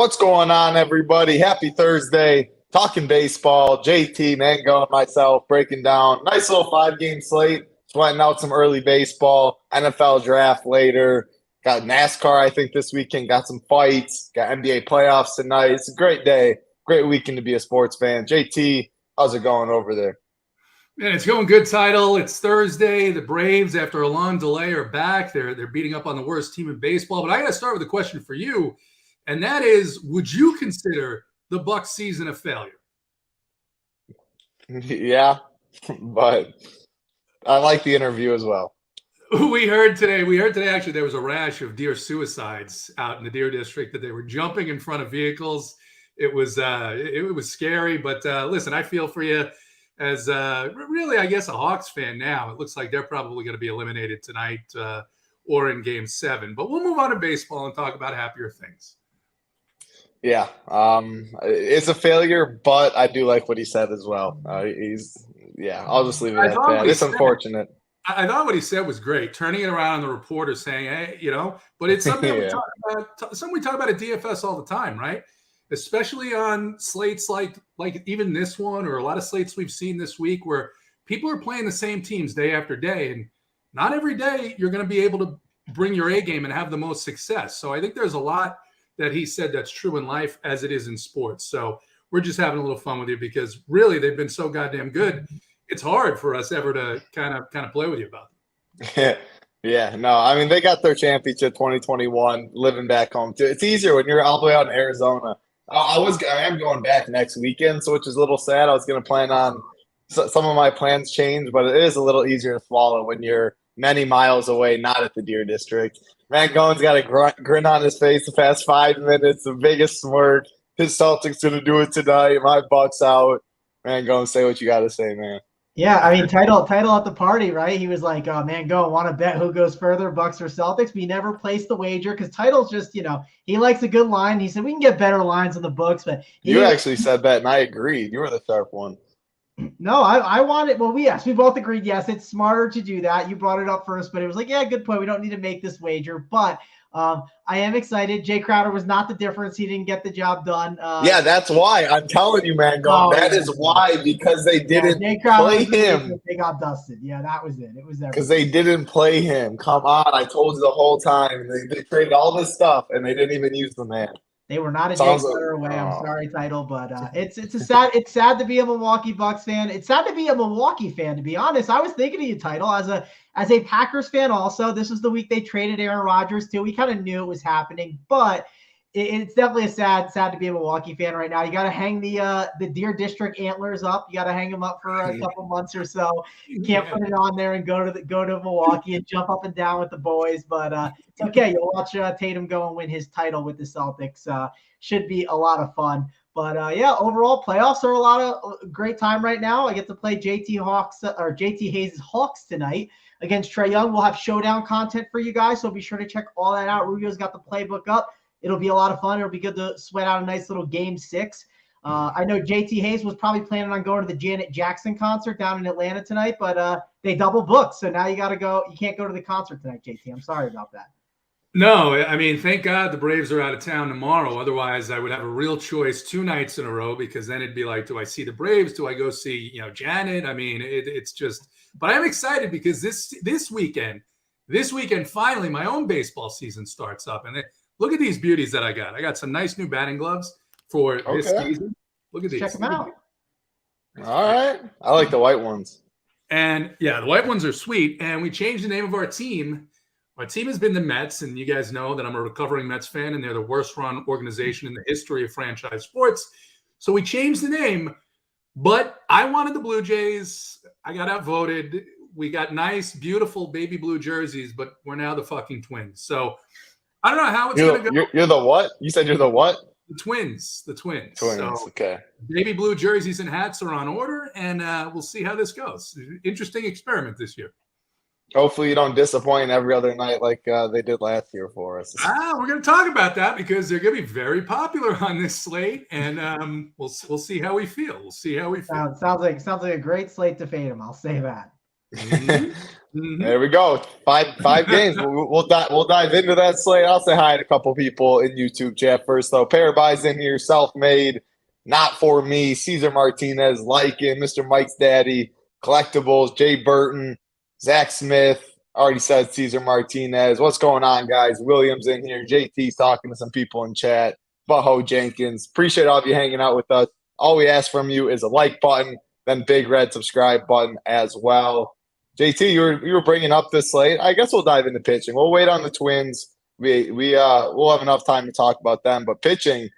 What's going on, everybody? Happy Thursday. Talking baseball. JT, Mangone, myself breaking down. Nice little 5-game slate. Sweating out some early baseball. NFL draft later. Got NASCAR, I think, this weekend. Got some fights. Got NBA playoffs tonight. It's a great day. Great weekend to be a sports fan. JT, how's it going over there? Man, it's going good, Title. It's Thursday. The Braves, after a long delay, are back. They're beating up on the worst team in baseball. But I got to start with a question for you, and that is, would you consider the Bucs season a failure? Yeah, but I like the interview as well. We heard today actually there was a rash of deer suicides out in the Deer District, that they were jumping in front of vehicles. It was scary, but listen, I feel for you. As really, I guess, a Hawks fan now, it looks like they're probably going to be eliminated tonight or in Game 7. But we'll move on to baseball and talk about happier things. Yeah, it's a failure, but I do like what he said as well. I'll just leave it at that. It's unfortunate. I thought what he said was great, turning it around on the reporter saying, hey, but it's something we talk about at DFS all the time, right? Especially on slates like even this one, or a lot of slates we've seen this week, where people are playing the same teams day after day, and not every day you're going to be able to bring your A game and have the most success. So I think there's a lot that he said that's true in life as it is in sports. So we're just having a little fun with you, because really they've been so goddamn good. It's hard for us ever to kind of play with you about them. Yeah, no, I mean, they got their championship 2021 living back home too. It's easier when you're all the way out in Arizona. I am going back next weekend, so which is a little sad. I was going to plan on some of my plans change, but it is a little easier to swallow when you're many miles away, not at the Deer District. Mangone's got a grin on his face the past 5 minutes, the biggest smirk. His Celtics going to do it tonight. My Bucks out. Mangone, say what you got to say, man. Yeah, I mean, title at the party, right? He was like, oh, man, want to bet who goes further, Bucks or Celtics? But he never placed the wager because Title's just, he likes a good line. He said, we can get better lines in the books. But you actually said that, and I agreed. You were the sharp one. No, I wanted – well, we both agreed, yes, it's smarter to do that. You brought it up first, but it was like, yeah, good point. We don't need to make this wager. But I am excited. Jay Crowder was not the difference. He didn't get the job done. Yeah, that's why. I'm telling you, Mangone, that is why, because they didn't play him. They got dusted. Yeah, that was it. It was because they didn't play him. Come on, I told you the whole time. They traded all this stuff, and they didn't even use the man. They were not a Jay Crowder away. I'm sorry, Title, but it's sad to be a Milwaukee Bucks fan. It's sad to be a Milwaukee fan, to be honest. I was thinking of you, Title, as a Packers fan also. This was the week they traded Aaron Rodgers too. We kind of knew it was happening, but it's definitely sad to be a Milwaukee fan right now. You got to hang the Deer District antlers up. You got to hang them up for a couple months or so. You can't put it on there and go to Milwaukee and jump up and down with the boys. But it's okay. You'll watch Tatum go and win his title with the Celtics. Should be a lot of fun. But overall playoffs are a lot of great time right now. I get to play JT Hayes' Hawks tonight against Trae Young. We'll have showdown content for you guys, so be sure to check all that out. Rubio's got the playbook up. It'll be a lot of fun. It'll be good to sweat out a nice little Game 6. I know JT Hayes was probably planning on going to the Janet Jackson concert down in Atlanta tonight, but they double booked. So now you got to go. You can't go to the concert tonight, JT. I'm sorry about that. No, I mean, thank God the Braves are out of town tomorrow. Otherwise, I would have a real choice 2 nights in a row, because then it'd be like, do I see the Braves? Do I go see, Janet? I mean, it's just – but I'm excited because this weekend, finally, my own baseball season starts up. And look at these beauties that I got. I got some nice new batting gloves for this season. Look at these. Check them out. All right. I like the white ones. And, yeah, the white ones are sweet. And we changed the name of our team. My team has been the Mets, and you guys know that I'm a recovering Mets fan, and they're the worst-run organization in the history of franchise sports. So we changed the name, but I wanted the Blue Jays. I got outvoted. We got nice, beautiful baby blue jerseys, but we're now the fucking Twins. So I don't know how it's going to go. You're the what? You said you're the what? The Twins. Twins, so, okay. Baby blue jerseys and hats are on order, and we'll see how this goes. Interesting experiment this year. Hopefully you don't disappoint every other night like they did last year for us. We're going to talk about that, because they're going to be very popular on this slate, and we'll see how we feel. We'll see how we feel. Sounds like a great slate to fade them. I'll say that. Mm-hmm. There we go. Five games. We'll dive into that slate. I'll say hi to a couple people in YouTube chat first, though. Pair buys in here, self-made, not for me. Cesar Martinez, Lycan, Mr. Mike's daddy, collectibles, Jay Burton, Zach Smith. Already said Cesar Martinez. What's going on, guys? Williams in here. JT's talking to some people in chat. Baho Jenkins. Appreciate all of you hanging out with us. All we ask from you is a like button, then big red subscribe button as well. JT, you were bringing up this slate. I guess we'll dive into pitching. We'll wait on the Twins. We'll have enough time to talk about them. But pitching,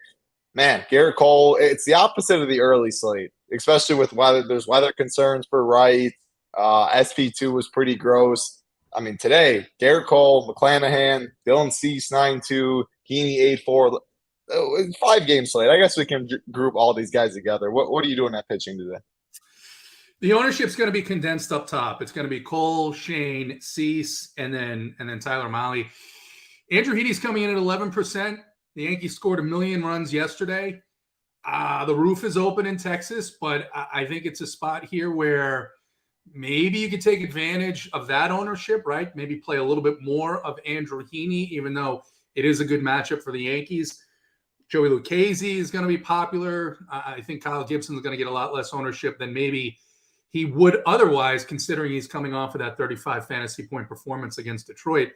man, Garrett Cole. It's the opposite of the early slate, especially with weather. There's weather concerns for Wright. SP2 was pretty gross. I mean, today Garrett Cole, McClanahan, Dylan Cease 9-2, Heaney 8-4. 5-game slate. I guess we can group all these guys together. What are you doing at pitching today? The ownership's going to be condensed up top. It's going to be Cole, Shane, Cease, and then Tyler Mahle. Andrew Heaney's coming in at 11%. The Yankees scored 1 million runs yesterday. The roof is open in Texas, but I think it's a spot here where maybe you could take advantage of that ownership, right? Maybe play a little bit more of Andrew Heaney, even though it is a good matchup for the Yankees. Joey Lucchesi is going to be popular. I think Kyle Gibson is going to get a lot less ownership than maybe he would otherwise, considering he's coming off of that 35 fantasy point performance against Detroit.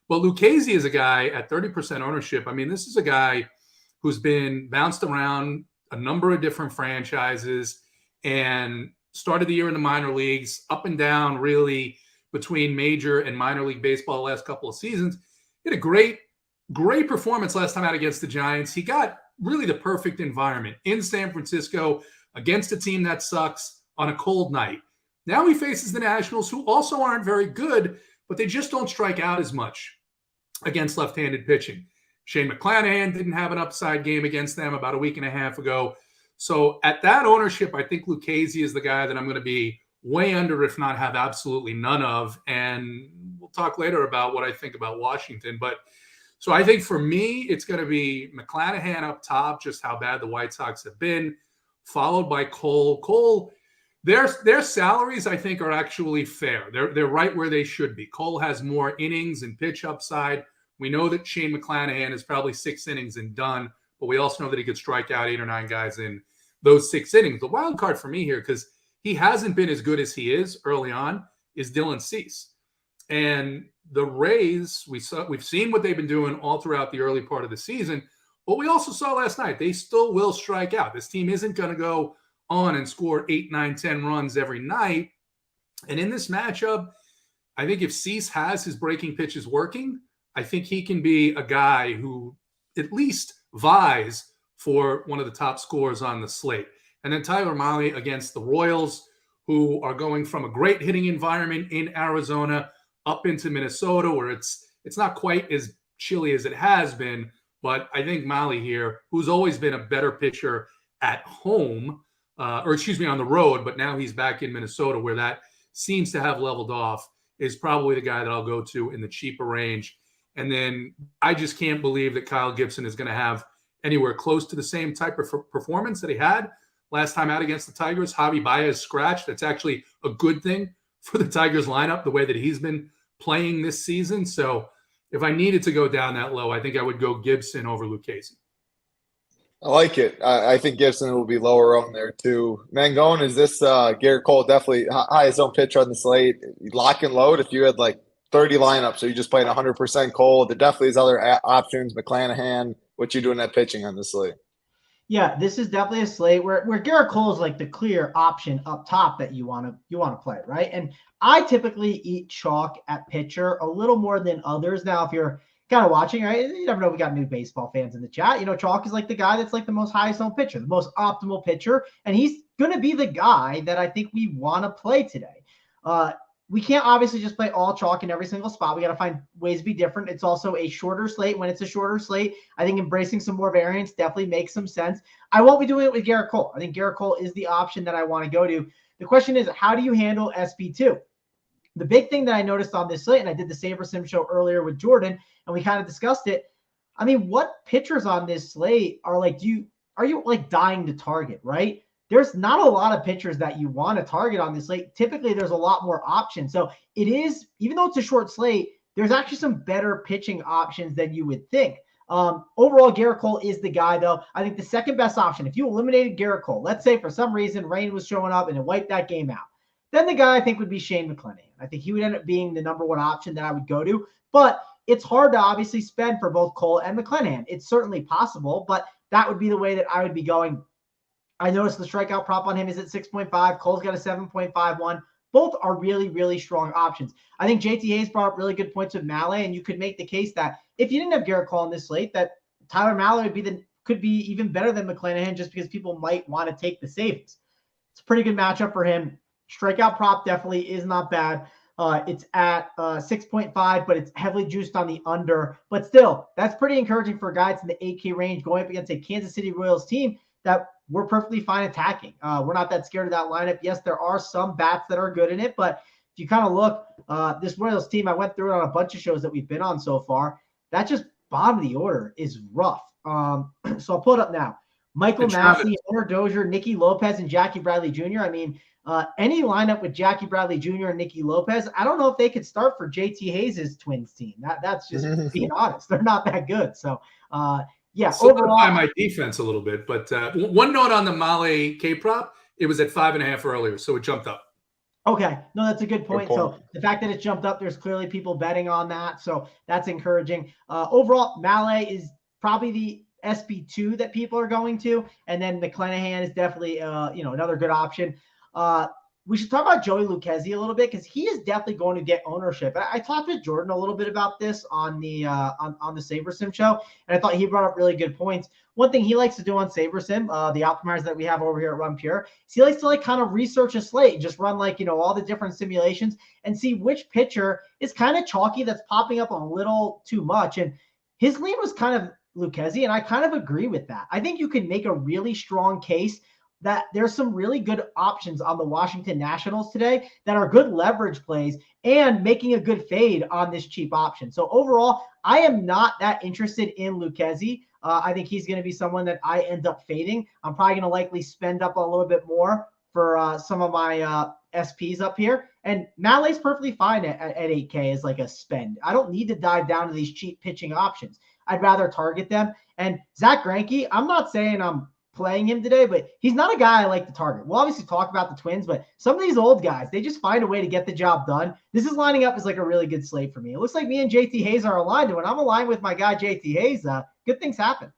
But Lucchesi is a guy at 30% ownership. I mean, this is a guy who's been bounced around a number of different franchises and started the year in the minor leagues, up and down really between major and minor league baseball the last couple of seasons. He had a great performance last time out against the Giants. He got really the perfect environment in San Francisco against a team that sucks on a cold night. Now he faces the Nationals, who also aren't very good, but they just don't strike out as much against left-handed pitching. Shane McClanahan didn't have an upside game against them about a week and a half ago. So at that ownership, I think Lucchesi is the guy that I'm going to be way under, if not have absolutely none of. And we'll talk later about what I think about Washington. But so I think for me, it's going to be McClanahan up top, just how bad the White Sox have been, followed by Cole. Cole, their salaries, I think, are actually fair. They're right where they should be. Cole has more innings and pitch upside. We know that Shane McClanahan is probably 6 innings and done, but we also know that he could strike out 8 or 9 guys in those 6 innings. The wild card for me here, because he hasn't been as good as he is early on, is Dylan Cease. And the Rays, we've seen what they've been doing all throughout the early part of the season, but we also saw last night they still will strike out. This team isn't going to go on and score 8, 9, 10 runs every night. And in this matchup, I think if Cease has his breaking pitches working, I think he can be a guy who at least vies for one of the top scorers on the slate. And then Tyler Mahle against the Royals, who are going from a great hitting environment in Arizona up into Minnesota, where it's not quite as chilly as it has been. But I think Mahle here, who's always been a better pitcher at home, on the road, but now he's back in Minnesota where that seems to have leveled off, is probably the guy that I'll go to in the cheaper range. And then I just can't believe that Kyle Gibson is going to have anywhere close to the same type of performance that he had last time out against the Tigers. Javi Baez scratched. That's actually a good thing for the Tigers lineup, the way that he's been playing this season. So if I needed to go down that low, I think I would go Gibson over Lucchesi. I like it. I think Gibson will be lower on there too. Mangone, is this Garrett Cole definitely highest owned pitcher on the slate? Lock and load if you had like 30 lineups, so you just played 100% Cole. There definitely is other options. McClanahan, what you doing that pitching on the slate? Yeah, this is definitely a slate where Garrett Cole is like the clear option up top that you want to play, right? And I typically eat chalk at pitcher a little more than others. Now, if you're kind of watching, right, you never know, we got new baseball fans in the chat. You know, chalk is like the guy that's like the most highest owned pitcher, the most optimal pitcher, and he's going to be the guy that I think we want to play today. We can't obviously just play all chalk in every single spot. We got to find ways to be different. It's also a shorter slate. When it's a shorter slate, I think embracing some more variance definitely makes some sense. I won't be doing it with Garrett Cole. I think Garrett Cole is the option that I want to go to. The question is, how do you handle SP2? The big thing that I noticed on this slate, and I did the Saber Sim show earlier with Jordan, and we kind of discussed it. I mean, what pitchers on this slate are like, are you like dying to target, right? there's not a lot of pitchers that you want to target on this slate. Typically, there's a lot more options. So it is, even though it's a short slate, there's actually some better pitching options than you would think. Overall, Garrett Cole is the guy, though. I think the second best option, if you eliminated Garrett Cole, let's say for some reason rain was showing up and it wiped that game out, then the guy I think would be Shane McClanahan. I think he would end up being the number one option that I would go to. But it's hard to obviously spend for both Cole and McClanahan. It's certainly possible, but that would be the way that I would be going. I noticed the strikeout prop on him is at 6.5. Cole's got a 7.51. Both are really, really strong options. I think JT Hayes brought up really good points with Mahle, and you could make the case that if you didn't have Garrett Cole in this slate, that Tyler Mahle could be even better than McClanahan just because people might want to take the savings. It's a pretty good matchup for him. Strikeout prop definitely is not bad. It's at 6.5, but it's heavily juiced on the under. But still, that's pretty encouraging for a guy that's in the 8K range going up against a Kansas City Royals team that we're perfectly fine attacking. We're not that scared of that lineup. Yes, there are some bats that are good in it, but if you kind of look, this Royals team, I went through it on a bunch of shows that we've been on so far. That just bottom of the order is rough. So I'll pull it up now. Michael Massey, Hunter Dozier, Nicky Lopez, and Jackie Bradley Jr. I mean, any lineup with Jackie Bradley Jr. and Nicky Lopez, I don't know if they could start for JT Hayes' Twins team. That's just being honest. They're not that good. So, yeah. Overall, my defense a little bit. But one note on the Mahle K prop, it was at 5.5 earlier, so it jumped up. Okay. No, that's a good point. So the fact that it jumped up, there's clearly people betting on that. So that's encouraging. Overall, Mahle is probably the SB2 that people are going to. And then McClanahan is definitely, another good option. We should talk about Joey Lucchesi a little bit because he is definitely going to get ownership. I talked with Jordan a little bit about this on the on the SaberSim show, and I thought he brought up really good points. One thing he likes to do on SaberSim, the optimizers that we have over here at Run Pure, is he likes to kind of research a slate and just run all the different simulations and see which pitcher is kind of chalky that's popping up a little too much. And his lean was kind of Lucchesi, and I kind of agree with that. I think you can make a really strong case that there's some really good options on the Washington Nationals today that are good leverage plays and making a good fade on this cheap option. So overall, I am not that interested in Lucchesi. I think he's going to be someone that I end up fading. I'm probably going to likely spend up a little bit more for some of my SPs up here. And Malle's perfectly fine at 8K as like a spend. I don't need to dive down to these cheap pitching options. I'd rather target them. And Zach Greinke, I'm not saying I'm playing him today, but he's not a guy I like to target. We'll obviously talk about the Twins, but some of these old guys, they just find a way to get the job done. This is lining up as like a really good slate for me. It looks like me and JT Hayes are aligned. And when I'm aligned with my guy JT Hayes, good things happen.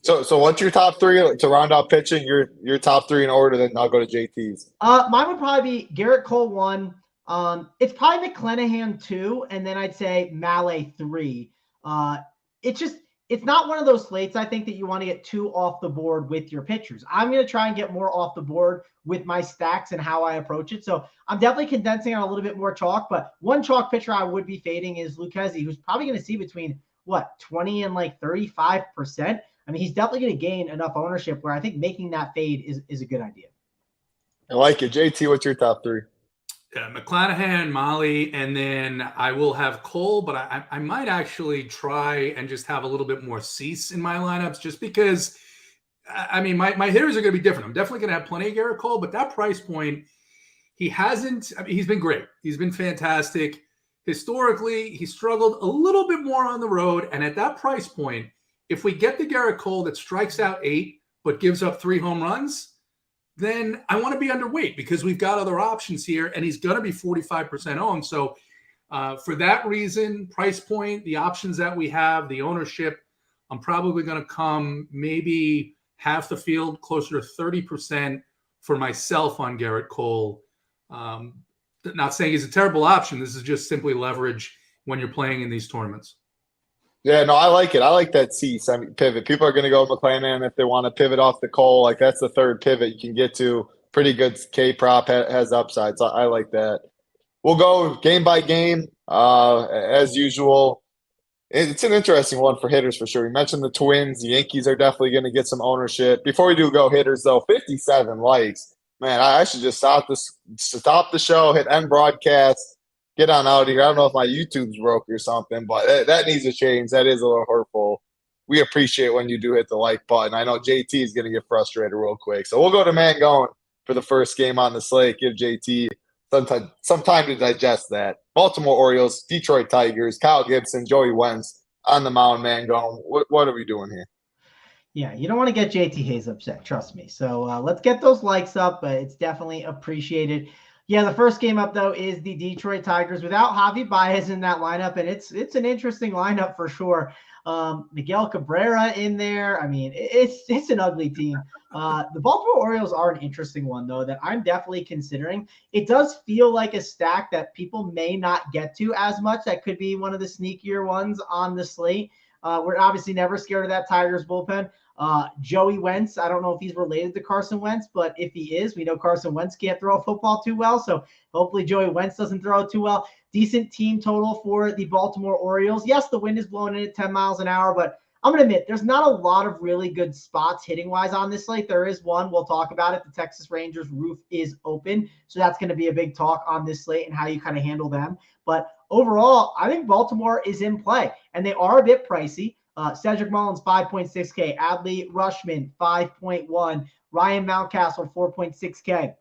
So what's your top three to round out pitching? Your top three in order, then I'll go to JT's. Mine would probably be Garrett Cole 1. It's probably McClanahan 2, and then I'd say Mahle 3. It's not one of those slates, I think, that you want to get too off the board with your pitchers. I'm going to try and get more off the board with my stacks and how I approach it. So I'm definitely condensing on a little bit more chalk, but one chalk pitcher I would be fading is Lucchesi, who's probably going to see between 20 and 35%. I mean, he's definitely going to gain enough ownership where I think making that fade is a good idea. I like it. JT, what's your top three? Yeah, McClanahan, Mahle, and then I will have Cole, but I might actually try and just have a little bit more Cease in my lineups just because, I mean, my hitters are going to be different. I'm definitely going to have plenty of Garrett Cole, but that price point, he's been great. He's been fantastic. Historically, he struggled a little bit more on the road, and at that price point, if we get the Garrett Cole that strikes out 8 but gives up 3 home runs, then I want to be underweight because we've got other options here, and he's going to be 45% owned. So for that reason, price point, the options that we have, the ownership, I'm probably going to come maybe half the field, closer to 30% for myself on Garrett Cole. Not saying he's a terrible option. This is just simply leverage when you're playing in these tournaments. Yeah, no, I like it. I like that Cease pivot. People are going to go McClanahan if they want to pivot off the Cole. Like, that's the third pivot you can get to. Pretty good K prop, has upside. So I like that. We'll go game by game as usual. It's an interesting one for hitters for sure. We mentioned the Twins. The Yankees are definitely going to get some ownership. Before we do go hitters, though, 57 likes. Man, I should just stop the show, hit end broadcast. Get on out of here. I don't know if my YouTube's broke or something, but that needs to change. That is a little hurtful. we appreciate when you do hit the like button. I know JT is going to get frustrated real quick. So we'll go to Mangone for the first game on the slate. Give JT some time to digest that. Baltimore Orioles, Detroit Tigers, Kyle Gibson, Joey Wentz on the mound, Mangone. What are we doing here? Yeah, you don't want to get JT Hayes upset, trust me. So let's get those likes up. It's definitely appreciated. Yeah, the first game up, though, is the Detroit Tigers without Javi Baez in that lineup, and it's an interesting lineup for sure. Miguel Cabrera in there. I mean, it's an ugly team. The Baltimore Orioles are an interesting one, though, that I'm definitely considering. It does feel like a stack that people may not get to as much. That could be one of the sneakier ones on the slate. We're obviously never scared of that Tigers bullpen. Joey Wentz, I don't know if he's related to Carson Wentz, but if he is, we know Carson Wentz can't throw a football too well. So hopefully Joey Wentz doesn't throw it too well. Decent team total for the Baltimore Orioles. Yes, the wind is blowing in at 10 miles an hour, but I'm going to admit there's not a lot of really good spots hitting-wise on this slate. There is one. We'll talk about it. The Texas Rangers roof is open, so that's going to be a big talk on this slate and how you kind of handle them. But overall, I think Baltimore is in play, and they are a bit pricey. Cedric Mullins, 5.6K. Adley Rushman, 5.1. Ryan Mountcastle, 4.6K.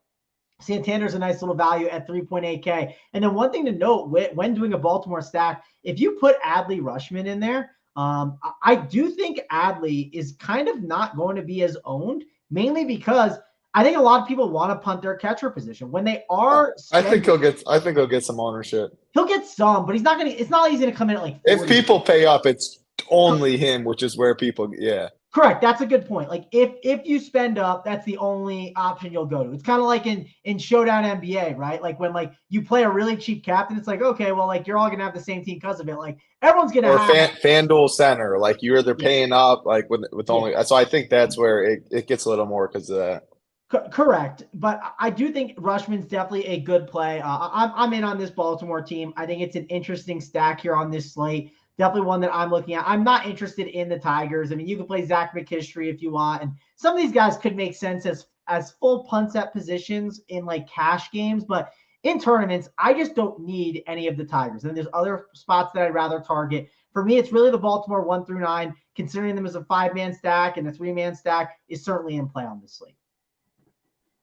Santander's a nice little value at 3.8K. And then one thing to note when doing a Baltimore stack, if you put Adley Rushman in there, I do think Adley is kind of not going to be as owned, mainly because I think a lot of people want to punt their catcher position when they are. I think he'll get some ownership. He'll get some, but he's not going to. It's not like he's going to come in at like 40. If people pay up, it's only him, which is where people, yeah. Correct. That's a good point. Like if you spend up, that's the only option you'll go to. It's kind of like in Showdown NBA, right? Like when like you play a really cheap captain, it's like, okay, well, like you're all gonna have the same team because of it. Like everyone's gonna have FanDuel Center. Like you're either paying up, like with only. So I think that's where it gets a little more because of that. Correct, but I do think Rushman's definitely a good play. I'm in on this Baltimore team. I think it's an interesting stack here on this slate. Definitely one that I'm looking at. I'm not interested in the Tigers. I mean, you can play Zach McKinstry if you want, and some of these guys could make sense as full punt set positions in like cash games, but in tournaments, I just don't need any of the Tigers. And there's other spots that I'd rather target. For me, it's really the Baltimore 1 through 9. Considering them as a 5-man stack and a 3-man stack is certainly in play on this slate.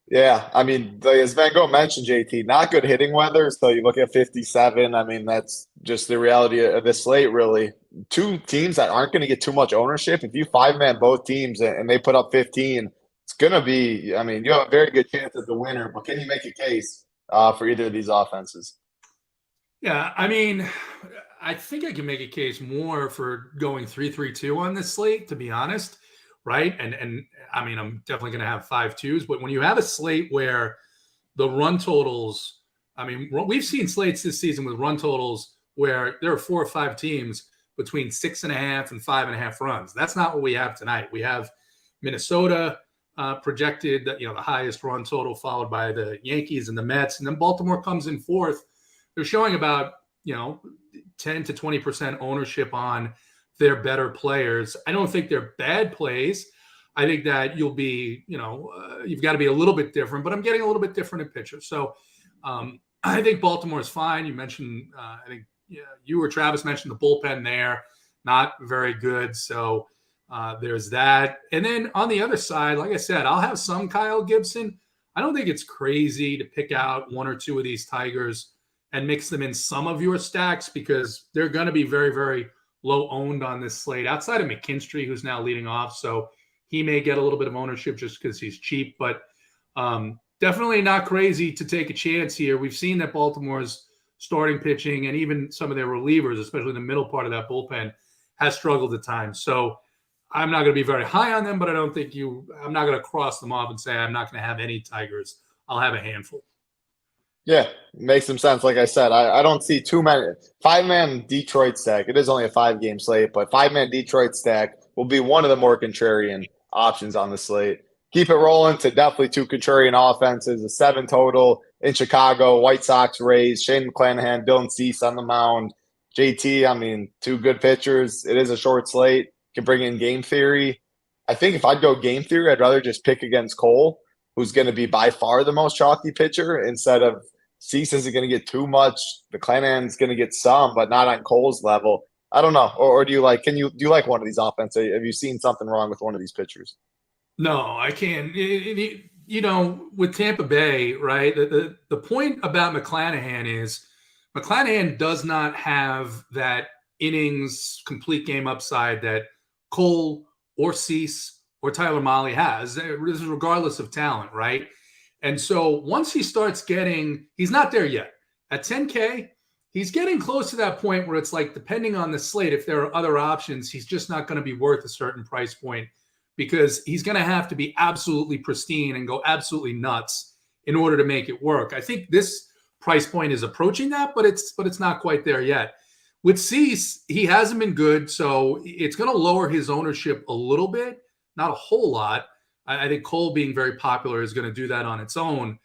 Yeah, I mean, as Van Gogh mentioned, JT, not good hitting weather. So you look at 57. I mean, that's just the reality of this slate, really. Two teams that aren't going to get too much ownership. If you 5-man both teams and they put up 15, it's going to be, I mean, you have a very good chance at the winner. But can you make a case for either of these offenses? Yeah, I mean, I think I can make a case more for going 3-3-2 on this slate, to be honest. Right. And I mean, I'm definitely going to have 5-2s, but when you have a slate where the run totals, I mean, we've seen slates this season with run totals where there are 4 or 5 teams between 6.5 and 5.5 runs. That's not what we have tonight. We have Minnesota projected that, the highest run total, followed by the Yankees and the Mets. And then Baltimore comes in fourth. They're showing about, 10 to 20% ownership on their better players. I don't think they're bad plays. I think that you'll be, you've got to be a little bit different, but I'm getting a little bit different in pitchers. So I think Baltimore is fine. You mentioned, I think you or Travis mentioned the bullpen there, not very good. So there's that. And then on the other side, like I said, I'll have some Kyle Gibson. I don't think it's crazy to pick out 1 or 2 of these Tigers and mix them in some of your stacks because they're going to be very, very low owned on this slate outside of McKinstry, who's now leading off. So he may get a little bit of ownership just because he's cheap, but definitely not crazy to take a chance here. We've seen that Baltimore's starting pitching and even some of their relievers, especially the middle part of that bullpen, has struggled at times. So I'm not going to be very high on them, but I'm not going to cross them off and say I'm not going to have any Tigers. I'll have a handful. Yeah, makes some sense. Like I said, I don't see too many. 5-man Detroit stack. It is only a 5-game slate, but 5-man Detroit stack will be one of the more contrarian options on the slate. Keep it rolling to definitely 2 contrarian offenses, a 7 total in Chicago, White Sox, Rays, Shane McClanahan, Dylan Cease on the mound. JT, I mean, 2 good pitchers. It is a short slate. Can bring in game theory. I think if I'd go game theory, I'd rather just pick against Cole, who's going to be by far the most chalky pitcher, instead of Cease isn't going to get too much. McClanahan's going to get some, but not on Cole's level. I don't know. Or do you like? Do you like one of these offenses? Have you seen something wrong with one of these pitchers? No, I can't. With Tampa Bay, right? The point about McClanahan is McClanahan does not have that innings complete game upside that Cole or Cease or Tyler Mahle has. This is regardless of talent, right? And so once he starts getting, he's not there yet. At 10K, he's getting close to that point where it's like, depending on the slate, if there are other options, he's just not going to be worth a certain price point because he's going to have to be absolutely pristine and go absolutely nuts in order to make it work. I think this price point is approaching that, but it's not quite there yet. With Cease, he hasn't been good, so it's going to lower his ownership a little bit, not a whole lot. I think Cole being very popular is going to do that on its own.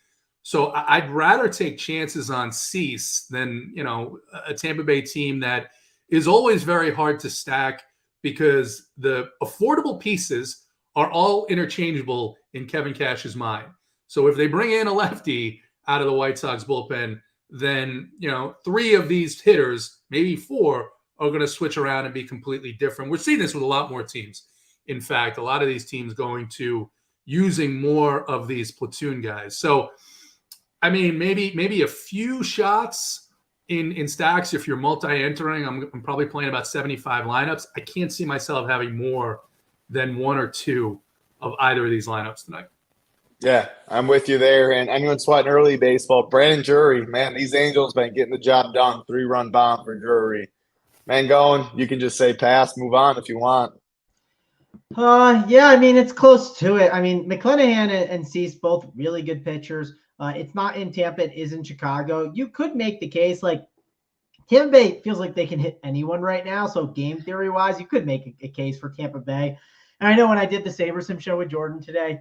So I'd rather take chances on Cease than, a Tampa Bay team that is always very hard to stack because the affordable pieces are all interchangeable in Kevin Cash's mind. So if they bring in a lefty out of the White Sox bullpen, then, 3 of these hitters, maybe 4, are going to switch around and be completely different. We're seeing this with a lot more teams. In fact, a lot of these teams going to using more of these platoon guys. So, I mean, maybe a few shots in stacks. If you're multi-entering, I'm probably playing about 75 lineups. I can't see myself having more than 1 or 2 of either of these lineups tonight. Yeah, I'm with you there. And anyone sweating early baseball, Brandon Drury, man, these Angels been getting the job done. 3-run bomb for Drury. Mangone, you can just say pass, move on if you want. Yeah, I mean, it's close to it. I mean, McClanahan and Cease, both really good pitchers. It's not in Tampa, it is in Chicago. You could make the case, like, Tampa Bay feels like they can hit anyone right now. So game theory wise, you could make a case for Tampa Bay. And I know when I did the SaberSim show with Jordan today,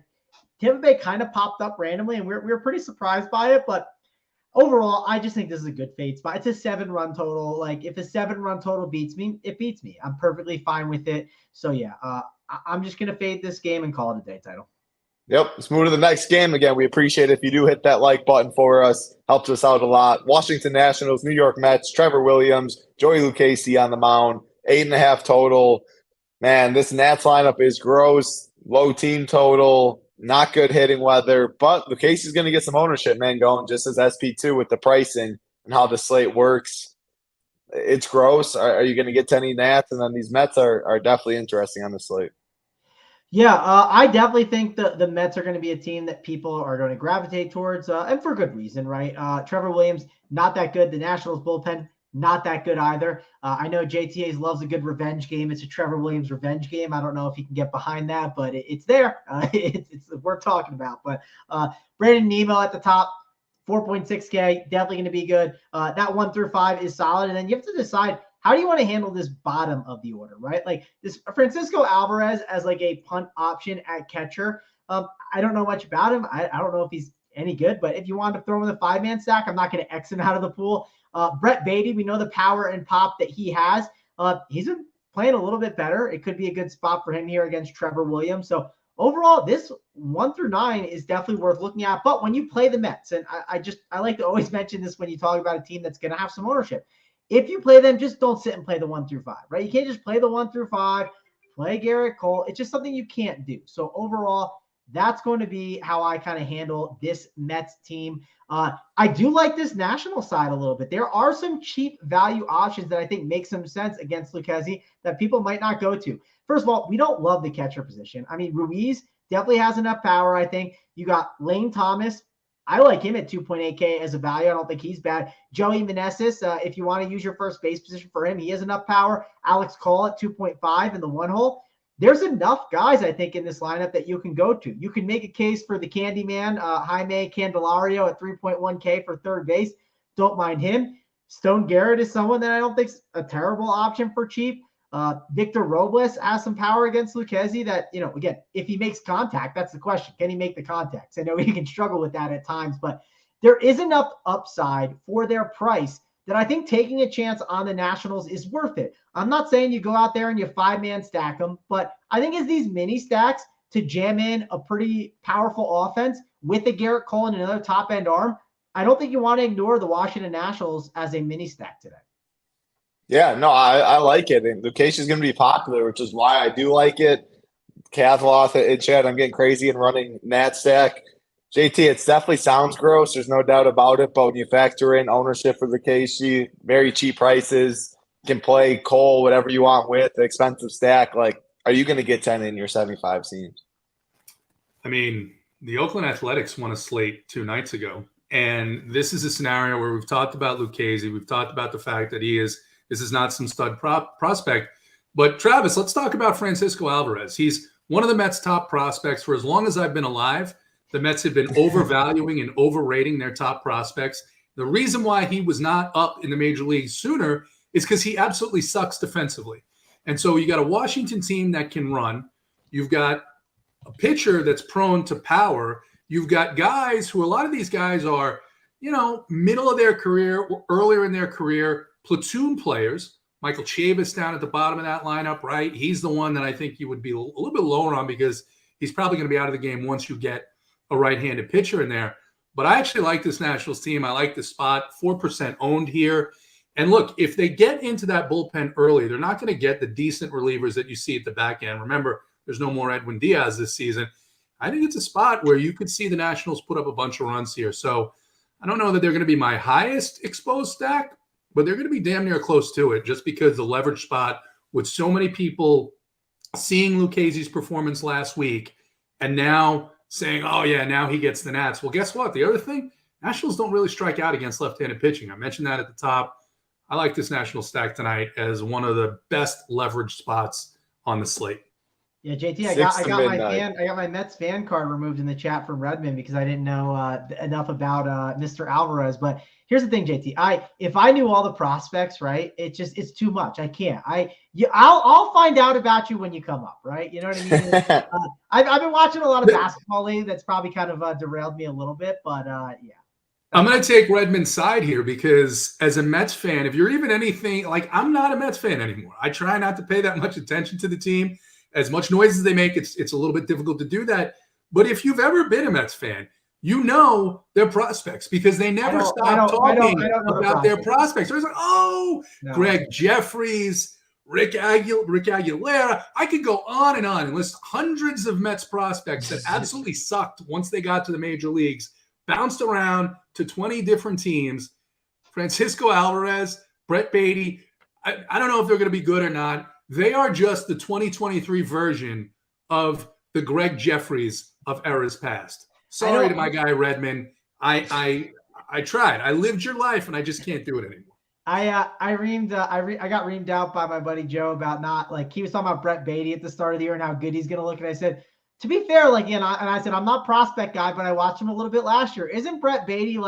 Tampa Bay kind of popped up randomly, and we were pretty surprised by it. But overall, I just think this is a good fade spot. It's a 7-run total. Like, if a 7-run total beats me, it beats me. I'm perfectly fine with it. So, yeah, I'm just going to fade this game and call it a day title. Yep. Let's move to the next game. Again, we appreciate it if you do hit that like button for us. Helps us out a lot. Washington Nationals, New York Mets, Trevor Williams, Joey Lucchesi on the mound, 8.5 total. Man, this Nats lineup is gross. Low team total. Not good hitting weather. But Lucchesi's going to get some ownership, man, going just as SP2 with the pricing and how the slate works. It's gross. Are you going to get to any Nats? And then these Mets are definitely interesting on the slate. Yeah, I definitely think the Mets are going to be a team that people are going to gravitate towards, and for good reason, right? Trevor Williams, not that good. The Nationals bullpen, not that good either. I know JTA's loves a good revenge game. It's a Trevor Williams revenge game. I don't know if he can get behind that, but it's there. It's worth talking about. But Brandon Nimmo at the top, 4.6K, definitely going to be good. That 1 through 5 is solid. And then you have to decide, how do you want to handle this bottom of the order, right? Like this Francisco Alvarez as like a punt option at catcher. I don't know much about him. I don't know if he's any good, but if you want to throw him in the 5-man stack, I'm not going to X him out of the pool. Brett Beatty, we know the power and pop that he has. He's been playing a little bit better. It could be a good spot for him here against Trevor Williams. So overall, this 1 through 9 is definitely worth looking at. But when you play the Mets, and I like to always mention this when you talk about a team that's going to have some ownership. If you play them, just don't sit and play the 1 through 5, right? You can't just play the 1 through 5, play Garrett Cole. It's just something you can't do. So overall, that's going to be how I kind of handle this Mets team. I do like this national side a little bit. There are some cheap value options that I think make some sense against Lucchesi that people might not go to. First of all, we don't love the catcher position. I mean, Ruiz definitely has enough power, I think. You got Lane Thomas. I like him at 2.8K as a value. I don't think he's bad. Joey Meneses, if you want to use your first base position for him, he has enough power. Alex Cole at 2.5 in the 1 hole. There's enough guys, I think, in this lineup that you can go to. You can make a case for the Candyman, Jaime Candelario at 3.1K for third base. Don't mind him. Stone Garrett is someone that I don't think is a terrible option for cheap. Victor Robles has some power against Lucchesi that, again, if he makes contact, that's the question. Can he make the contacts? I know he can struggle with that at times, but there is enough upside for their price that I think taking a chance on the Nationals is worth it. I'm not saying you go out there and you 5-man stack them, but I think as these mini stacks to jam in a pretty powerful offense with a Garrett Cole and another top-end arm, I don't think you want to ignore the Washington Nationals as a mini stack today. Yeah, no, I like it. And Lucchesi is going to be popular, which is why I do like it. Kazloff in chat, I'm getting crazy and running Nat Stack. JT, it definitely sounds gross. There's no doubt about it. But when you factor in ownership for Lucchesi, very cheap prices, can play Cole, whatever you want with, the expensive stack, like, are you going to get 10 in your 75 teams? I mean, the Oakland Athletics won a slate 2 nights ago. And this is a scenario where we've talked about Lucchesi. We've talked about the fact that this is not some stud prospect. But Travis, let's talk about Francisco Alvarez. He's one of the Mets' top prospects. For as long as I've been alive, the Mets have been overvaluing and overrating their top prospects. The reason why he was not up in the major leagues sooner is because he absolutely sucks defensively. And so you got a Washington team that can run. You've got a pitcher that's prone to power. You've got guys who, a lot of these guys are, middle of their career or earlier in their career, platoon players. Michael Chavis down at the bottom of that lineup, right? He's the one that I think you would be a little bit lower on because he's probably going to be out of the game once you get a right-handed pitcher in there. But I actually like this Nationals team. I like the spot, 4% owned here. And look, if they get into that bullpen early, they're not going to get the decent relievers that you see at the back end. Remember, there's no more Edwin Diaz this season. I think it's a spot where you could see the Nationals put up a bunch of runs here. So I don't know that they're going to be my highest exposed stack, but they're going to be damn near close to it just because the leverage spot with so many people seeing Lucchesi's performance last week and now saying, oh, yeah, now he gets the Nats. Well, guess what? The other thing, Nationals don't really strike out against left-handed pitching. I mentioned that at the top. I like this National stack tonight as one of the best leverage spots on the slate. Yeah, JT, I got my Mets fan card removed in the chat from Redmond because I didn't know enough about Mr. Alvarez. But here's the thing, JT. If I knew all the prospects, right, it's too much. I can't. I'll find out about you when you come up, right? You know what I mean? I've been watching a lot of basketball lately. That's probably kind of derailed me a little bit, but yeah. I'm going to take Redmond's side here because as a Mets fan, if you're even anything like, I'm not a Mets fan anymore. I try not to pay that much attention to the team. As much noise as they make, it's a little bit difficult to do that. But if you've ever been a Mets fan, you know their prospects because they never stop talking about their prospects. They're like, Greg Jeffries, Rick Aguilera. I could go on and list hundreds of Mets prospects that absolutely sucked once they got to the major leagues, bounced around to 20 different teams. Francisco Alvarez, Brett Beatty. I don't know if they're going to be good or not. They are just the 2023 version of the Greg Jeffries of eras past. Sorry to my guy Redmond. I tried. I lived your life, and I just can't do it anymore. I got reamed out by my buddy Joe about he was talking about Brett Beatty at the start of the year and how good he's going to look. And I said, to be fair, I said, I'm not prospect guy, but I watched him a little bit last year. Isn't Brett Beatty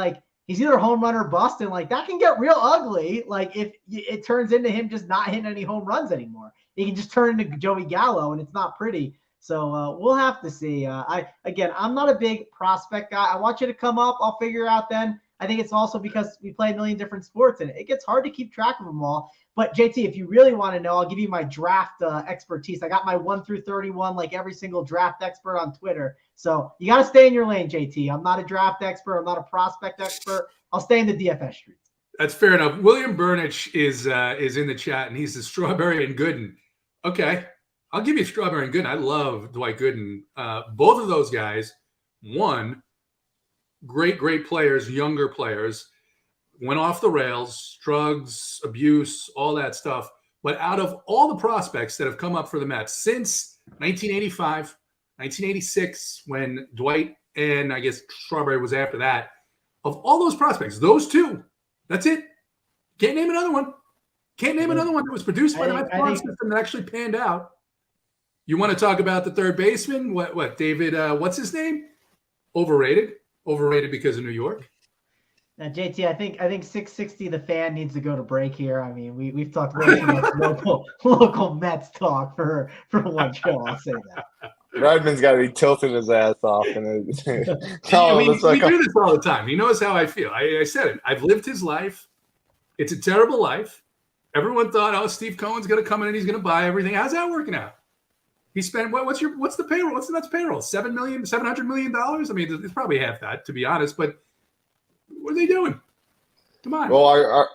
he's either home run or bust, and that can get real ugly. If it turns into him just not hitting any home runs anymore, he can just turn into Joey Gallo, and it's not pretty. So we'll have to see. I'm not a big prospect guy. I want you to come up. I'll figure out then. I think it's also because we play a million different sports, and it gets hard to keep track of them all. But JT, if you really want to know, I'll give you my draft expertise. I got my 1 through 31, like every single draft expert on Twitter. So you got to stay in your lane, JT. I'm not a draft expert. I'm not a prospect expert. I'll stay in the DFS streets. That's fair enough. William Burnich is in the chat, and he's the Strawberry and Gooden. Okay, I'll give you Strawberry and Gooden. I love Dwight Gooden. Both of those guys, one, great players, younger players, went off the rails, drugs, abuse, all that stuff. But out of all the prospects that have come up for the Mets since 1985, 1986, when Dwight and I guess Strawberry was after that, of all those prospects, those two, that's it. Can't name another one. Can't name another one that was produced by the Mets farm system that actually panned out. You want to talk about the third baseman? What David, what's his name? Overrated because of New York. Now, JT, I think 660 the fan needs to go to break here. I mean, we've talked way too much local Mets talk for one show. I'll say that. Redmond's got to be tilting his ass off. And we do this all the time. He knows how I feel. I said it. I've lived his life. It's a terrible life. Everyone thought, Steve Cohen's going to come in and he's going to buy everything. How's that working out? He spent what's the payroll? What's the Mets payroll? $700 million? I mean, it's probably half that, to be honest. But what are they doing? Come on. Well,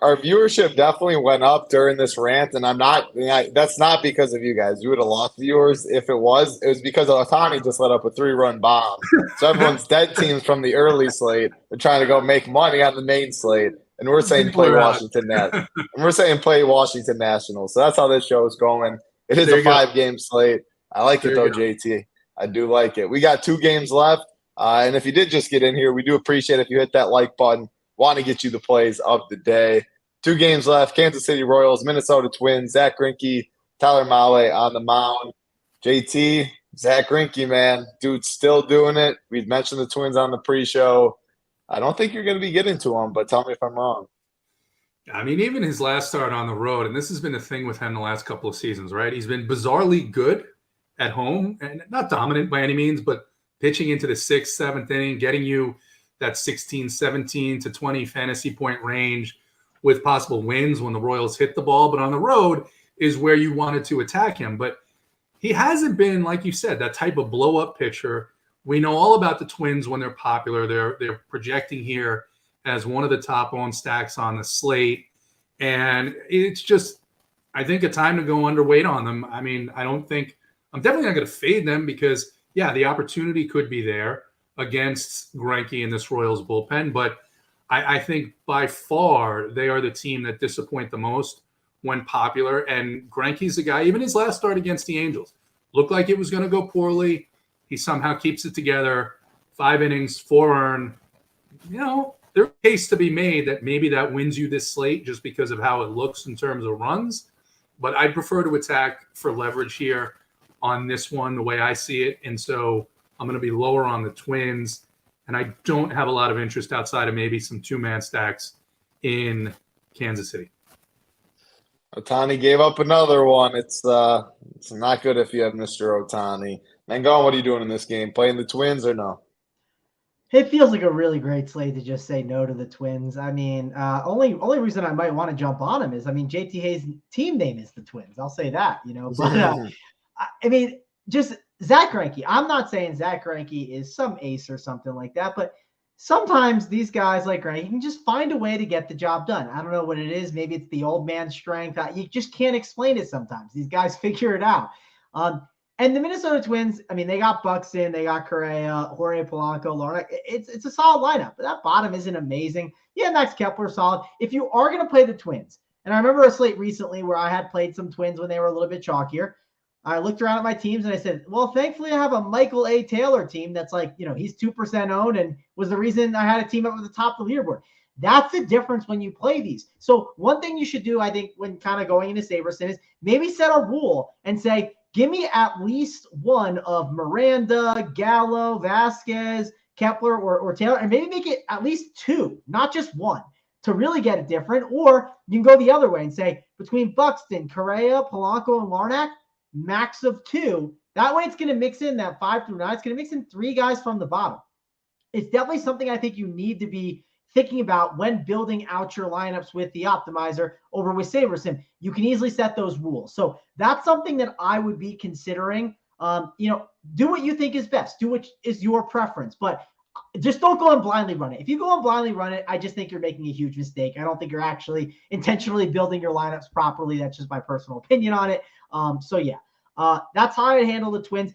our viewership definitely went up during this rant, and that's not because of you guys. You would have lost viewers if it was. It was because Ohtani just let up a 3-run bomb. So everyone's dead teams from the early slate are trying to go make money on the main slate, and we're saying play Washington and we're saying play Washington Nationals. So that's how this show is going. It is a 5-game slate. I like it though, JT. I do like it. We got 2 games left, and if you did just get in here, we do appreciate if you hit that like button. Want to get you the plays of the day. 2 games left. Kansas City Royals, Minnesota Twins, Zach Greinke, Tyler Mahle on the mound. JT, Zach Greinke, man. Dude's still doing it. We've mentioned the Twins on the pre-show. I don't think you're going to be getting to him, but tell me if I'm wrong. I mean, even his last start on the road, and this has been a thing with him the last couple of seasons, right? He's been bizarrely good at home, and not dominant by any means, but pitching into the 6th, 7th inning, getting you that 16, 17 to 20 fantasy point range with possible wins when the Royals hit the ball. But on the road is where you wanted to attack him. But he hasn't been, like you said, that type of blow-up pitcher. We know all about the Twins when they're popular. They're projecting here as one of the top-owned stacks on the slate. And it's just, I think, a time to go underweight on them. I mean, I'm definitely not going to fade them because, yeah, the opportunity could be there against Greinke in this Royals bullpen. But I think by far they are the team that disappoint the most when popular. And Greinke's the guy, even his last start against the Angels, looked like it was going to go poorly. He somehow keeps it together. 5 innings, 4 earned. You know, there's a case to be made that maybe that wins you this slate just because of how it looks in terms of runs. But I'd prefer to attack for leverage here on this one, the way I see it. And so I'm going to be lower on the Twins, and I don't have a lot of interest outside of maybe some 2-man stacks in Kansas City. Ohtani gave up another one. It's not good if you have Mr. Ohtani. Mangone, what are you doing in this game? Playing the Twins or no? It feels like a really great slate to just say no to the Twins. I mean, only reason I might want to jump on him is, I mean, JT Hayes' team name is the Twins. I'll say that, But I mean, just Zach Greinke. I'm not saying Zach Greinke is some ace or something like that, but sometimes these guys like Greinke can just find a way to get the job done. I don't know what it is. Maybe it's the old man strength. You just can't explain it sometimes. These guys figure it out. And the Minnesota Twins, I mean, they got Buxton, they got Correa, Jorge Polanco, Lorna. It's a solid lineup, but that bottom isn't amazing. Yeah, Max Kepler solid. If you are going to play the Twins, and I remember a slate recently where I had played some Twins when they were a little bit chalkier. I looked around at my teams and I said, well, thankfully I have a Michael A. Taylor team that's like, he's 2% owned and was the reason I had a team up at the top of the leaderboard. That's the difference when you play these. So one thing you should do, I think, when kind of going into Saberson is maybe set a rule and say, give me at least one of Miranda, Gallo, Vasquez, Kepler, or Taylor, and maybe make it at least 2, not just 1, to really get it different. Or you can go the other way and say between Buxton, Correa, Polanco, and Larnach, max of 2. That way it's going to mix in that 5 through 9. It's going to mix in 3 guys from the bottom. It's definitely something I think you need to be thinking about when building out your lineups with the optimizer over with SaberSim. You can easily set those rules. So that's something that I would be considering. Do what you think is best. Do what is your preference, but just don't go and blindly run it. If you go and blindly run it, I just think you're making a huge mistake. I don't think you're actually intentionally building your lineups properly. That's just my personal opinion on it. That's how I handle the Twins.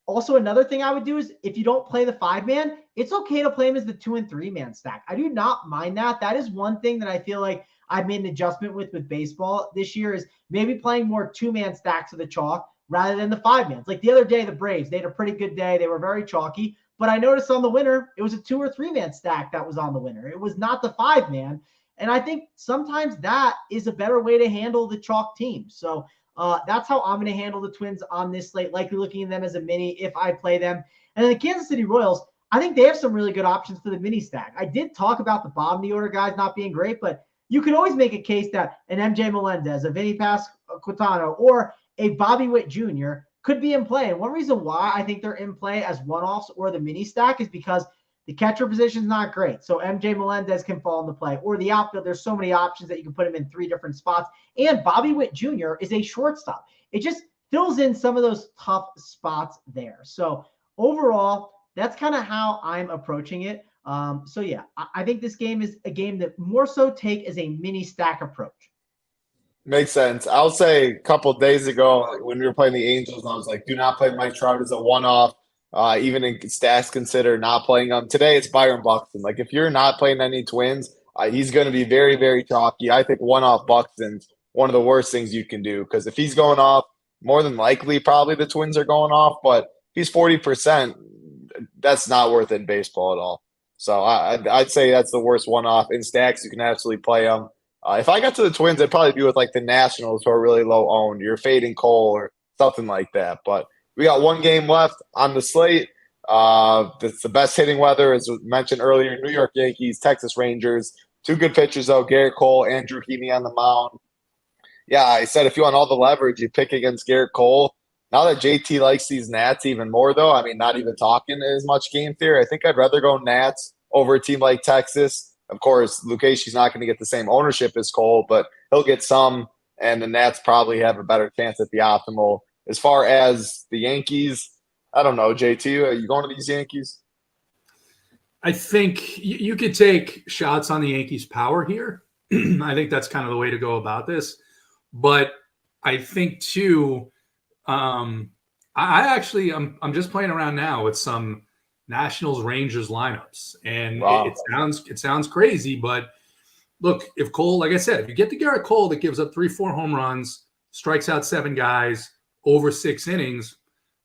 Also, another thing I would do is if you don't play the 5-man, it's okay to play him as the 2 and 3-man stack. I do not mind that. That is one thing that I feel like I've made an adjustment with baseball this year is maybe playing more 2-man stacks of the chalk rather than the 5-mans. Like the other day, the Braves, they had a pretty good day. They were very chalky, but I noticed on the winner, it was a 2 or 3-man stack that was on the winner. It was not the 5-man. And I think sometimes that is a better way to handle the chalk team. So that's how I'm going to handle the Twins on this slate, likely looking at them as a mini if I play them. And then the Kansas City Royals, I think they have some really good options for the mini stack. I did talk about the bottom of the order guys not being great, but you can always make a case that an MJ Melendez, a Vinny Pasquantino, or a Bobby Witt Jr. could be in play. And one reason why I think they're in play as one-offs or the mini stack is because the catcher position is not great. So MJ Melendez can fall into play. Or the outfield, there's so many options that you can put him in 3 different spots. And Bobby Witt Jr. is a shortstop. It just fills in some of those tough spots there. So overall, that's kind of how I'm approaching it. So yeah, I think this game is a game that more so take as a mini stack approach. Makes sense. I'll say a couple of days ago when we were playing the Angels, I was like, do not play Mike Trout as a one-off. Even in stacks, consider not playing him. Today, it's Byron Buxton. Like, if you're not playing any Twins, he's going to be very, very chalky. I think one-off Buxton's one of the worst things you can do because if he's going off, more than likely, probably the Twins are going off. But if he's 40%, that's not worth it in baseball at all. So I'd say that's the worst one-off. In stacks, you can absolutely play him. If I got to the Twins, it'd probably be with like the Nationals who are really low owned. You're fading Cole or something like that. But we got one game left on the slate. It's the best hitting weather, as mentioned earlier. New York Yankees, Texas Rangers. Two good pitchers, though. Garrett Cole, Andrew Heaney on the mound. Yeah, I said if you want all the leverage, you pick against Garrett Cole. Now that JT likes these Nats even more, though, I mean, not even talking as much game theory. I think I'd rather go Nats over a team like Texas. Of course, Lucchese's not going to get the same ownership as Cole, but he'll get some, and the Nats probably have a better chance at the optimal. As far as the Yankees, I don't know, JT, are you going to these Yankees? I think you could take shots on the Yankees' power here. I think that's kind of the way to go about this. But I think, too, I'm just playing around now with some Nationals Rangers lineups, and wow. it sounds crazy, but look, if Cole, like I said, if you get the Garrett Cole that gives up 3-4 home runs, strikes out 7 guys over 6 innings,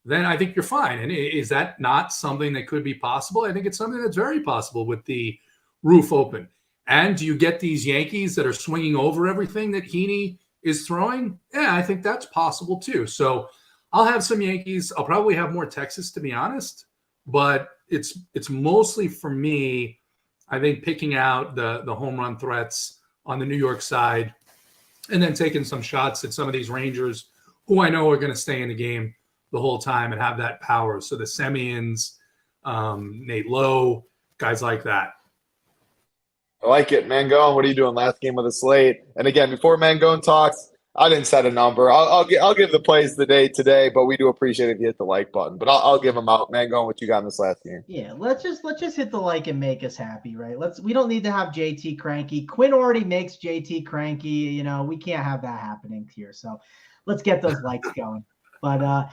then I think you're fine. And is that not something that could be possible? I think it's something that's very possible with the roof open. And do you get these Yankees that are swinging over everything that Heaney is throwing? Yeah, I think that's possible too. So I'll have some Yankees. I'll probably have more Texas, to be honest. But it's mostly for me, I think, picking out the home run threats on the New York side and then taking some shots at some of these Rangers who I know are going to stay in the game the whole time and have that power. So the Semyons, Nate Lowe, guys like that. I like it. Mangone, what are you doing? Last game of the slate. And again, before Mangone talks, I didn't set a number. I'll give the plays the day today, but we do appreciate if you hit the like button. But I'll give them out. Mangone, what you got in this last game? Yeah, let's just hit the like and make us happy, right? We don't need to have JT cranky. Quinn already makes JT cranky. You know, we can't have that happening here. So let's get those likes going. But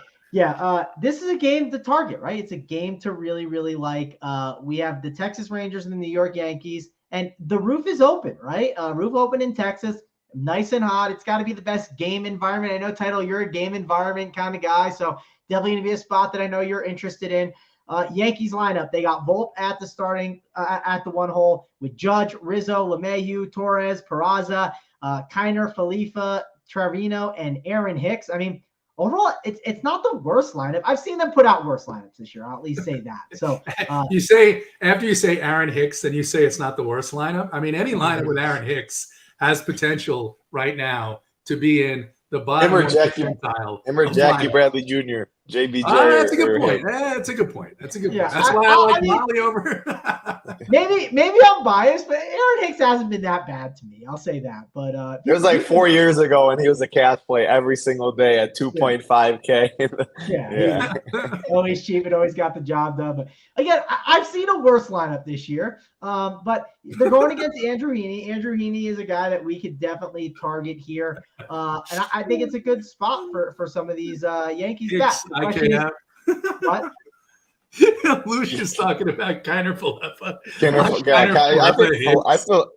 this is a game to target, right? It's a game to really, really like. We have the Texas Rangers and the New York Yankees, and the roof is open, right? Roof open in Texas. Nice and hot. It's got to be the best game environment. I know, Title, you're a game environment kind of guy, so definitely going to be a spot that I know you're interested in. Yankees lineup, they got Volpe at the starting at the one hole with Judge, Rizzo, LeMahieu, Torres, Peraza, Kiner, Felifa, Trevino, and Aaron Hicks. I mean, overall, it's not the worst lineup. I've seen them put out worse lineups this year. I'll at least say that. So you say after you say Aaron Hicks, then you say it's not the worst lineup. I mean, any lineup with Aaron Hicks has potential right now to be in the bottom percentile. Him or Jackie Bradley Jr., JBJ. That's a good point. That's a good point. That's why I like Molly over. maybe I'm biased, but Aaron Hicks hasn't been that bad to me. I'll say that. But it was like 4 years ago, and he was a cash play every single day at 2.5K. Yeah. Always cheap and always got the job done. But again, I've seen a worse lineup this year. But they're going against Andrew Heaney. Andrew Heaney is a guy that we could definitely target here. And I think it's a good spot for some of these Yankees bats. What? Lucia's talking about Kiner Falefa.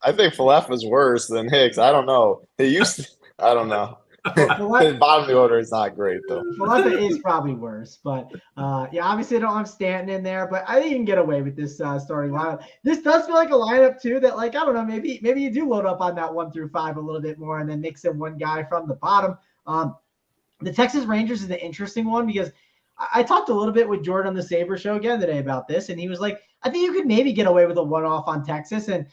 I think Falefa's worse than Hicks. I don't know. I don't know. The bottom of the order is not great, though. Falefa is probably worse, but obviously I don't have Stanton in there, but I think you can get away with this starting lineup. This does feel like a lineup too that, like, I don't know, maybe you do load up on that 1 through 5 a little bit more and then mix in one guy from the bottom. The Texas Rangers is an interesting one because I talked a little bit with Jordan on the Sabre show again today about this, and he was like, I think you could maybe get away with a one-off on Texas, and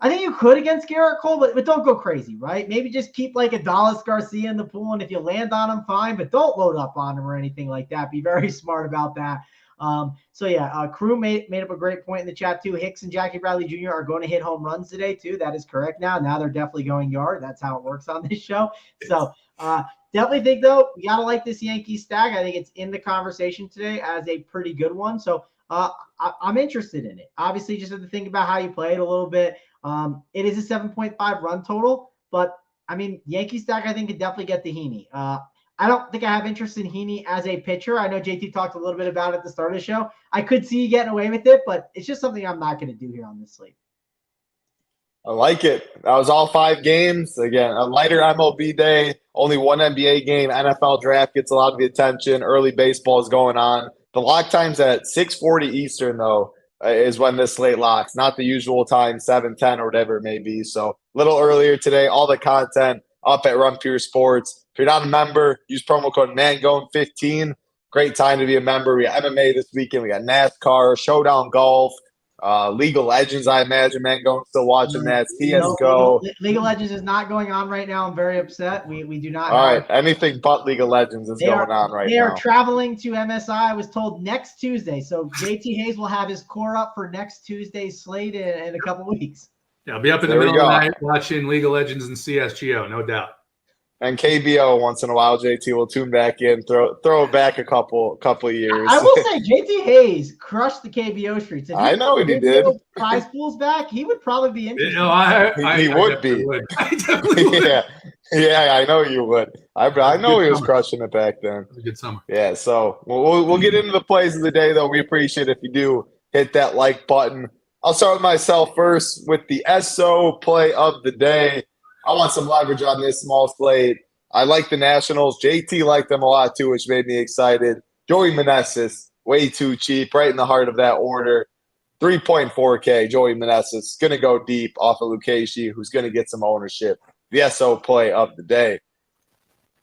I think you could against Garrett Cole, but don't go crazy, right? Maybe just keep like Adolis Garcia in the pool, and if you land on him, fine, but don't load up on him or anything like that. Be very smart about that. Crew made up a great point in the chat too. Hicks and Jackie Bradley Jr. are going to hit home runs today too. That is correct now. Now they're definitely going yard. That's how it works on this show. So definitely think, though, you got to like this Yankee stack. I think it's in the conversation today as a pretty good one. So I'm interested in it. Obviously, just have to think about how you play it a little bit. It is a 7.5 run total, but I mean, Yankee stack, I think, could definitely get the Heaney. I don't think I have interest in Heaney as a pitcher. I know JT talked a little bit about it at the start of the show. I could see you getting away with it, but it's just something I'm not going to do here on this slate. I like it. That was all 5 games. Again, a lighter MLB day, only one NBA game. NFL draft gets a lot of the attention. Early baseball is going on. The lock time's at 6:40 Eastern, though, is when this slate locks. Not the usual time, 7:10 or whatever it may be. So a little earlier today, all the content up at Run Pure Sports. If you're not a member, use promo code Mangone15. Great time to be a member. We got MMA this weekend. We got NASCAR, Showdown Golf. League of Legends, I imagine, Mangone's still watching that. CSGO. League of Legends is not going on right now. I'm very upset. We do not. All right, anything but League of Legends is going on right now. They are traveling to MSI. I was told next Tuesday. So JT Hayes will have his core up for next Tuesday's slate in a couple weeks. Yeah, I'll be up in the middle of the night watching League of Legends and CSGO, no doubt. And KBO once in a while, JT will tune back in, throw it back a couple of years. I will say JT Hayes crushed the KBO streets. I know what he did. Prize pools back, he would probably be interested. He would be. I definitely would. Yeah, I know you would. I know he was crushing it back then. It was a good summer. Yeah, so we'll get into the plays of the day, though. We appreciate it if you do hit that like button. I'll start with myself first with the SO play of the day. I want some leverage on this small slate. I like the Nationals. JT liked them a lot too, which made me excited. Joey Meneses, way too cheap, right in the heart of that order. 3.4K, Joey Meneses, going to go deep off of Lucchesi, who's going to get some ownership. The SO play of the day.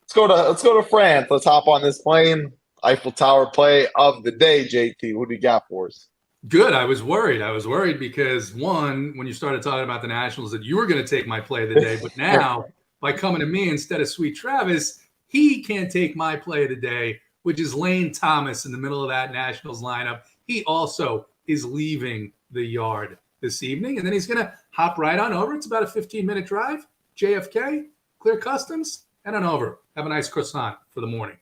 Let's go to France. Let's hop on this plane. Eiffel Tower play of the day, JT. What do you got for us? Good. I was worried because, one, when you started talking about the Nationals, that you were going to take my play of the day. But now, by coming to me instead of Sweet Travis, he can't take my play of the day, which is Lane Thomas in the middle of that Nationals lineup. He also is leaving the yard this evening, and then he's going to hop right on over. It's about a 15-minute drive. JFK, clear customs, and on over. Have a nice croissant for the morning.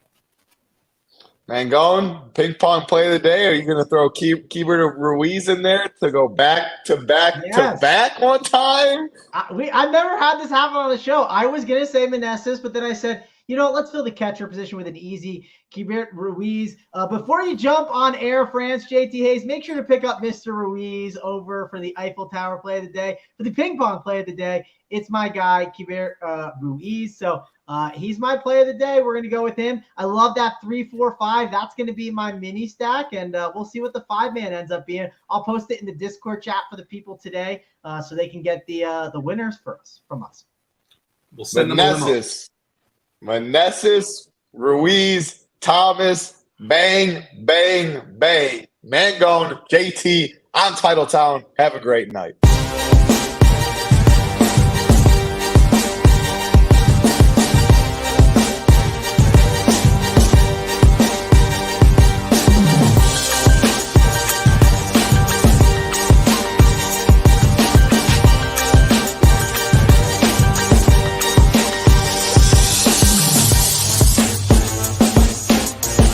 Mangone, ping pong play of the day. Are you going to throw Keibert Ruiz in there to go back to back one time? I've never had this happen on the show. I was going to say Meneses, but then I said, let's fill the catcher position with an easy Keibert Ruiz. Before you jump on Air France, JT Hayes, make sure to pick up Mr. Ruiz over for the Eiffel Tower play of the day. For the ping pong play of the day, it's my guy, Keibert Ruiz. So he's my play of the day. We're going to go with him. I love that 3-4-5. That's going to be my mini stack, and we'll see what the 5-man ends up being. I'll post it in the Discord chat for the people today so they can get the winners from us. We'll send them a Meneses, Ruiz, Thomas, bang, bang, bang. Mangone, JT, on Titletown. Have a great night.